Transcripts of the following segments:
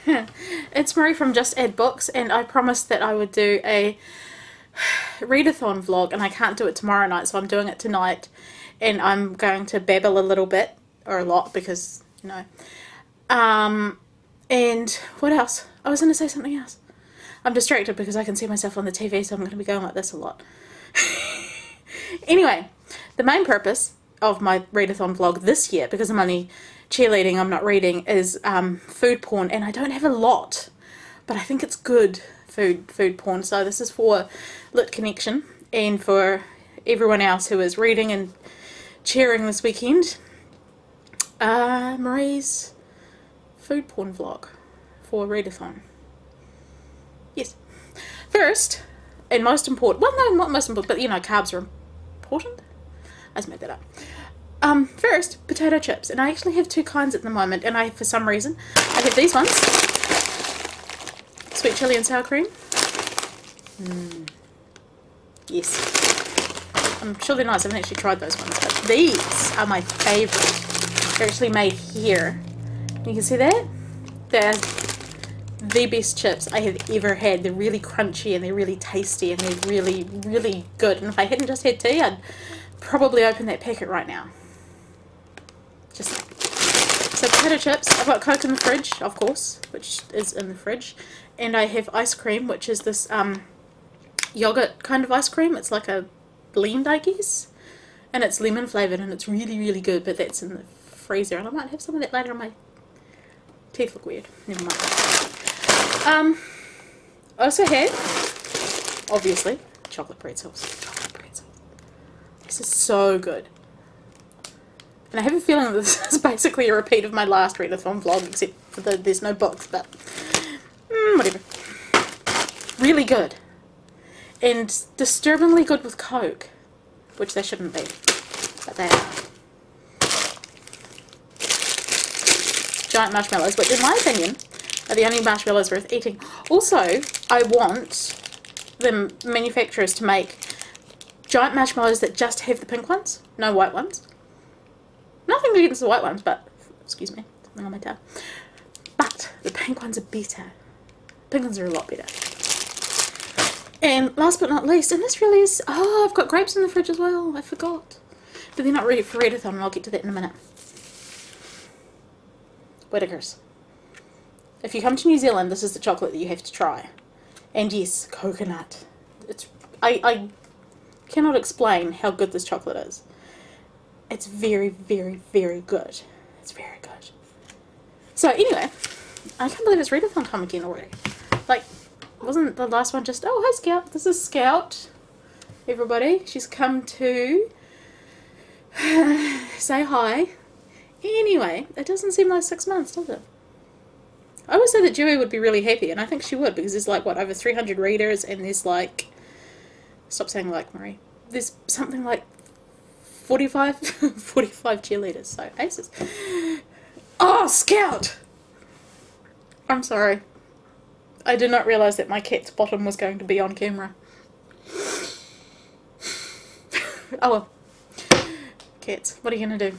It's Marie from Just Add Books, and I promised that I would do a readathon vlog, and I can't do it tomorrow night, so I'm doing it tonight, and I'm going to babble a little bit, or a lot, because, you know. And what else? I was going to say something else. I'm distracted because I can see myself on the TV, so I'm going to be going like this a lot. Anyway, the main purpose of my readathon vlog this year, because I'm only cheerleading, I'm not reading, is food porn, and I don't have a lot, but I think it's good food porn. So this is for Lit Connection and for everyone else who is reading and cheering this weekend. Marie's food porn vlog for readathon. Yes. First, and most important, well, no, not most important, but you know, carbs are important. I just made that up. First, potato chips, and I actually have two kinds at the moment, and for some reason, I have these ones, sweet chili and sour cream. Yes, I'm sure they're nice. I haven't actually tried those ones, but these are my favourite. They're actually made here. You can see that? They're the best chips I have ever had. They're really crunchy, and they're really tasty, and they're really, really good. And if I hadn't just had tea, I'd probably open that packet right now. Just so potato chips. I've got Coke in the fridge, of course, which is in the fridge, and I have ice cream, which is this yogurt kind of ice cream. It's like a blend, I guess, and it's lemon flavoured, and it's really, really good. But that's in the freezer, and I might have some of that later. My teeth look weird. Never mind. I also have, obviously, chocolate pretzels. This is so good. And I have a feeling that this is basically a repeat of my last readathon vlog, except for there's no books, but whatever. Really good. And disturbingly good with Coke, which they shouldn't be, but they are. Giant marshmallows, which in my opinion are the only marshmallows worth eating. Also, I want the manufacturers to make giant marshmallows that just have the pink ones, no white ones. Nothing against the white ones, but, excuse me, something on my tail. But the pink ones are better. Pink ones are a lot better. And last but not least, and this really is, oh, I've got grapes in the fridge as well, I forgot. But they're not ready for readathon, and I'll get to that in a minute. Whittaker's. If you come to New Zealand, this is the chocolate that you have to try. And yes, coconut. I cannot explain how good this chocolate is. It's very, very, very good. It's very good. So anyway, I can't believe it's readathon time again already. Like, wasn't the last one just, oh, hi Scout. This is Scout. Everybody. She's come to say hi. Anyway, it doesn't seem like 6 months, does it? I always say that Dewey would be really happy, and I think she would, because there's like, what, over 300 readers, and there's like, stop saying like, Marie. There's something like 45 cheerleaders, so aces. Oh, Scout! I'm sorry. I did not realise that my cat's bottom was going to be on camera. Oh well. Cats, what are you going to do?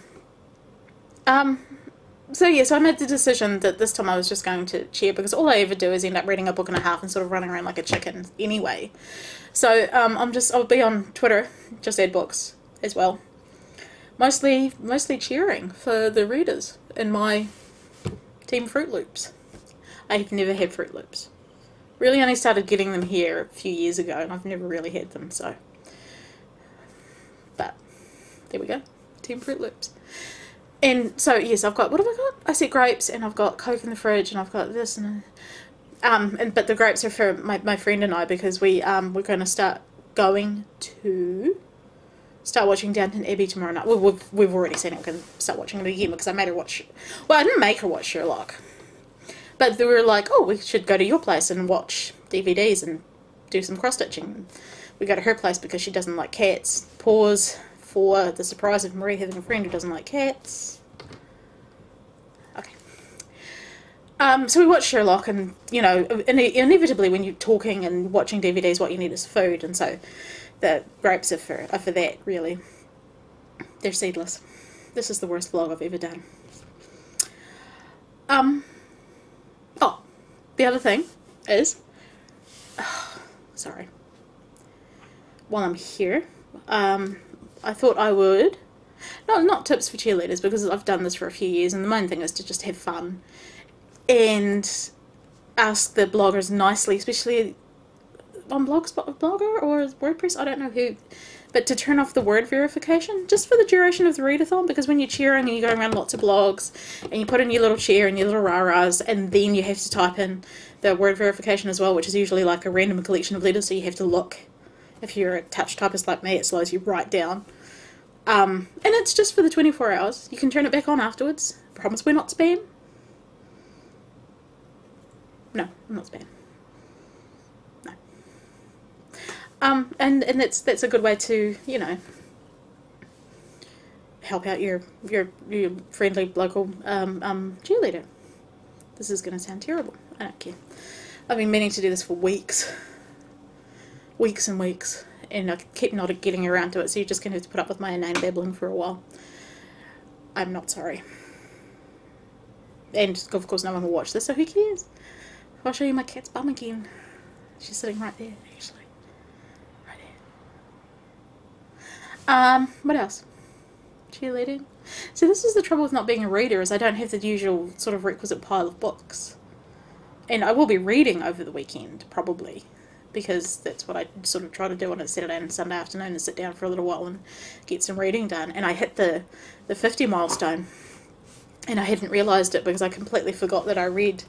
So yeah, so I made the decision that this time I was just going to cheer, because all I ever do is end up reading a book and a half and sort of running around like a chicken anyway. So I'll be on Twitter, Just Add Books, as well. Mostly cheering for the readers in my Team Fruit Loops. I have never had Fruit Loops. Really only started getting them here a few years ago, and I've never really had them, so. But, there we go. Team Fruit Loops. And so, yes, I've got, what have I got? I said grapes, and I've got Coke in the fridge, and I've got this, and but the grapes are for my friend and I, because we're going to start watching Downton Abbey tomorrow night. Well, we've already seen it. We're going to start watching it again, because I made her watch, well, I didn't make her watch Sherlock, but they were like, oh, we should go to your place and watch DVDs and do some cross-stitching. We go to her place because she doesn't like cats. Pause for the surprise of Marie having a friend who doesn't like cats. Okay. So we watched Sherlock, and, you know, inevitably when you're talking and watching DVDs, what you need is food, and so the grapes are for that, really. They're seedless. This is the worst vlog I've ever done. Oh, the other thing is, sorry, while I'm here, I thought I would, not tips for cheerleaders, because I've done this for a few years, and the main thing is to just have fun and ask the bloggers nicely, especially on Blogger or WordPress, I don't know who, but to turn off the word verification just for the duration of the readathon, because when you're cheering and you're going around lots of blogs and you put in your little cheer and your little rah-rahs, and then you have to type in the word verification as well, which is usually like a random collection of letters, so you have to look. If you're a touch typist like me, it slows you right down. And it's just for the 24 hours. You can turn it back on afterwards. Promise we're not spam. No, I'm not spam. No. And that's a good way to, you know, help out your friendly local cheerleader. This is going to sound terrible. I don't care. I've been meaning to do this for weeks. Weeks and weeks. And I keep not getting around to it, so you're just going to have to put up with my inane babbling for a while. I'm not sorry. And, of course, no one will watch this, so who cares? I'll show you my cat's bum again. She's sitting right there, actually. Right there. What else? Cheerleading. So this is the trouble with not being a reader, is I don't have the usual sort of requisite pile of books. And I will be reading over the weekend, probably, because that's what I sort of try to do on a Saturday and Sunday afternoon, and sit down for a little while and get some reading done. And I hit the 50 milestone, and I hadn't realised it because I completely forgot that I read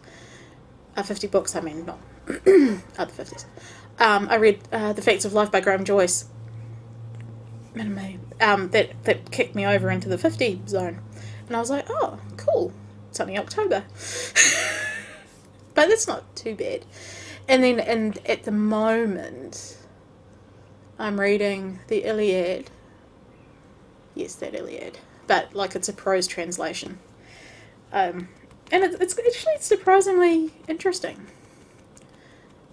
50 books, I mean, not other 50s. I read The Facts of Life by Graham Joyce. That kicked me over into the 50 zone. And I was like, oh, cool. It's only October. But that's not too bad. And at the moment, I'm reading the Iliad. Yes, that Iliad. But, like, it's a prose translation. And it's actually surprisingly interesting.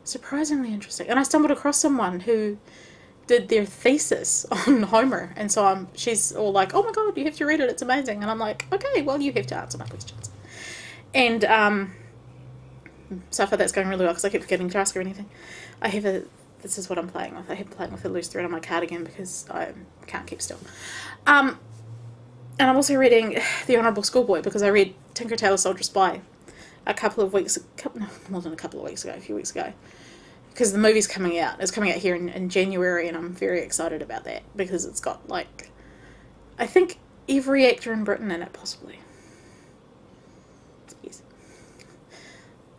Surprisingly interesting. And I stumbled across someone who did their thesis on Homer. And so she's all like, oh my god, you have to read it, it's amazing. And I'm like, okay, well, you have to answer my questions. And, so far that's going really well because I keep forgetting to ask her anything. This is what I'm playing with. I have playing with a loose thread on my cardigan because I can't keep still. And I'm also reading The Honourable Schoolboy because I read Tinker Tailor Soldier Spy a few weeks ago. Because the movie's coming out. It's coming out here in January, and I'm very excited about that because it's got, like, I think every actor in Britain in it, possibly. Yes.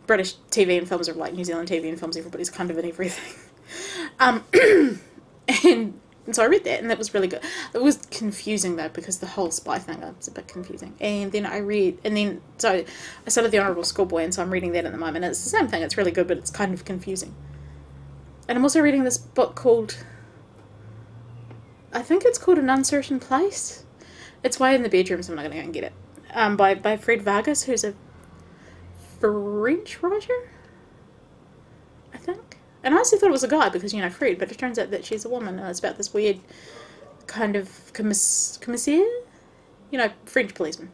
British TV and films are like New Zealand TV and films, everybody's kind of in everything. And so I read that, and that was really good. It was confusing, though, because the whole spy thing was a bit confusing. And then so I started The Honourable Schoolboy, and so I'm reading that at the moment. And it's the same thing, it's really good, but it's kind of confusing. And I'm also reading this book called, I think it's called An Uncertain Place. It's way in the bedroom, so I'm not going to go and get it. By Fred Vargas, who's a French writer, I think. And I honestly thought it was a guy because, you know, Fred, but it turns out that she's a woman, and it's about this weird kind of commissaire, you know, French policeman.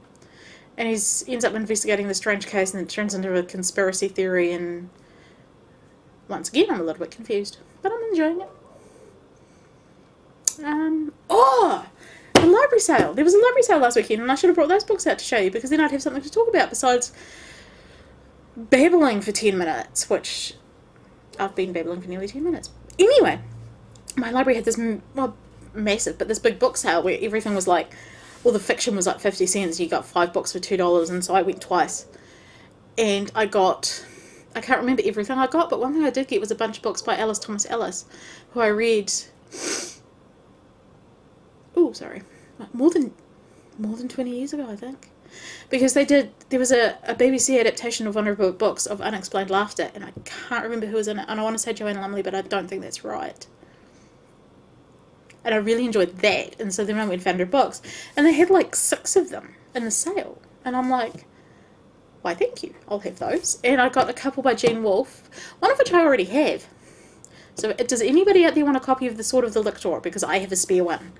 And he ends up investigating this strange case, and it turns into a conspiracy theory, and once again, I'm a little bit confused, but I'm enjoying it. The library sale. There was a library sale last weekend, and I should have brought those books out to show you, because then I'd have something to talk about besides babbling for 10 minutes, which I've been babbling for nearly 10 minutes. Anyway, my library had this, massive, but this big book sale where everything was like, all the fiction was like 50 cents, you got 5 books for $2, and so I went twice. And I can't remember everything I got, but one thing I did get was a bunch of books by Alice Thomas Ellis, who I read, more than 20 years ago, I think. Because there was a BBC adaptation of one of her books of Unexplained Laughter, and I can't remember who was in it, and I want to say Joanne Lumley, but I don't think that's right. And I really enjoyed that, and so then I went and found her books, and they had like 6 of them in the sale, and I'm like, why thank you, I'll have those. And I got a couple by Jean Wolfe, one of which I already have. So does anybody out there want a copy of The Sword of the Lictor? Because I have a spare one.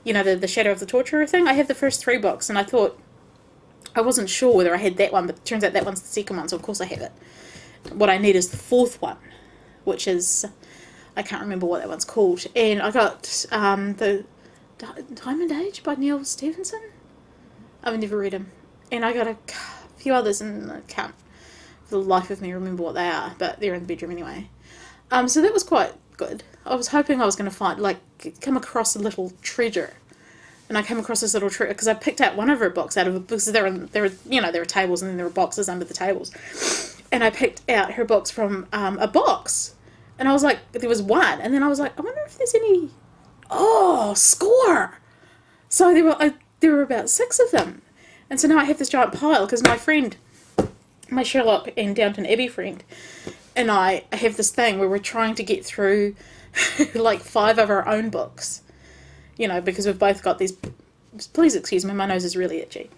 You know, the Shadow of the Torturer thing? I have the first 3 books, and I wasn't sure whether I had that one, but it turns out that one's the second one, so of course I have it. what I need is the fourth one, which is, I can't remember what that one's called. And I got the Diamond Age by Neil Stephenson. I've never read him. And I got a few others, and I can't for the life of me remember what they are, but they're in the bedroom anyway. So that was quite good. I was hoping I was going to find, like, come across a little treasure. And I came across this little treasure because I picked out one of her books out of a book. So there were tables, and then there were boxes under the tables. And I picked out her books from a box. And I was like, there was one. And then I was like, I wonder if there's any... Oh, score! So there were about 6 of them. And so now I have this giant pile because my friend, my Sherlock and Downton Abbey friend, and I have this thing where we're trying to get through like 5 of our own books. You know, because we've both got these... Please excuse me, my nose is really itchy.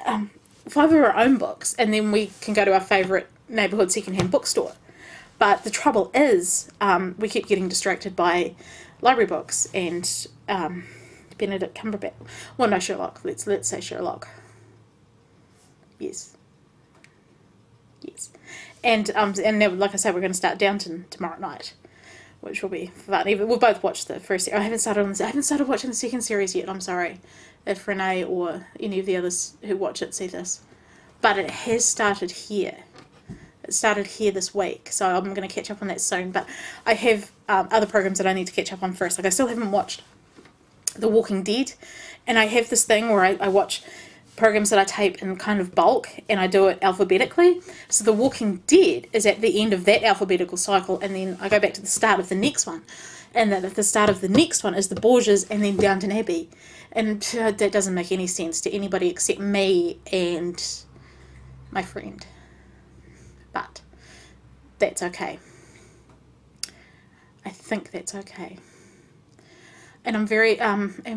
5 of our own books, and then we can go to our favourite neighbourhood secondhand bookstore. But the trouble is, we keep getting distracted by library books and Benedict Cumberbatch. Well, no, Sherlock. Let's say Sherlock. Yes. Yes. And then, like I said, we're going to start Downton tomorrow night, which will be fun. We'll both watch the first. I haven't started watching the second series yet. I'm sorry if Renee or any of the others who watch it see this, but it has started here. It started here this week, so I'm going to catch up on that soon. But I have other programs that I need to catch up on first. Like, I still haven't watched The Walking Dead, and I have this thing where I watch programs that I tape in kind of bulk, and I do it alphabetically. So The Walking Dead is at the end of that alphabetical cycle, and then I go back to the start of the next one. And then at the start of the next one is the Borgias, and then Downton Abbey. And that doesn't make any sense to anybody except me and my friend. But that's okay. I think that's okay. And I'm very, oh, you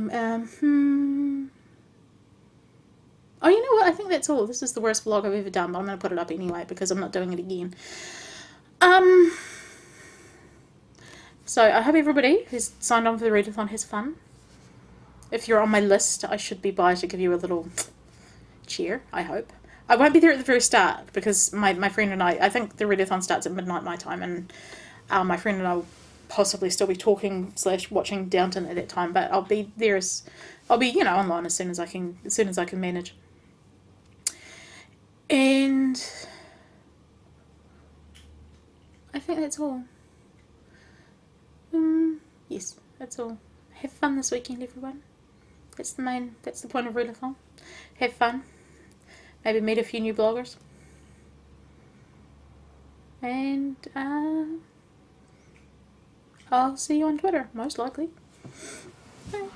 know what? I think that's all. This is the worst vlog I've ever done, but I'm going to put it up anyway because I'm not doing it again. So I hope everybody who's signed on for the readathon has fun. If you're on my list, I should be by to give you a little cheer, I hope. I won't be there at the very start because my friend and I think the readathon starts at midnight my time, and my friend and I will possibly still be talking / watching Downton at that time, but I'll be there online as soon as I can manage. And I think that's all. Yes, that's all. Have fun this weekend, everyone. That's the point of readathon. Have fun. Maybe meet a few new bloggers. And I'll see you on Twitter, most likely. Bye.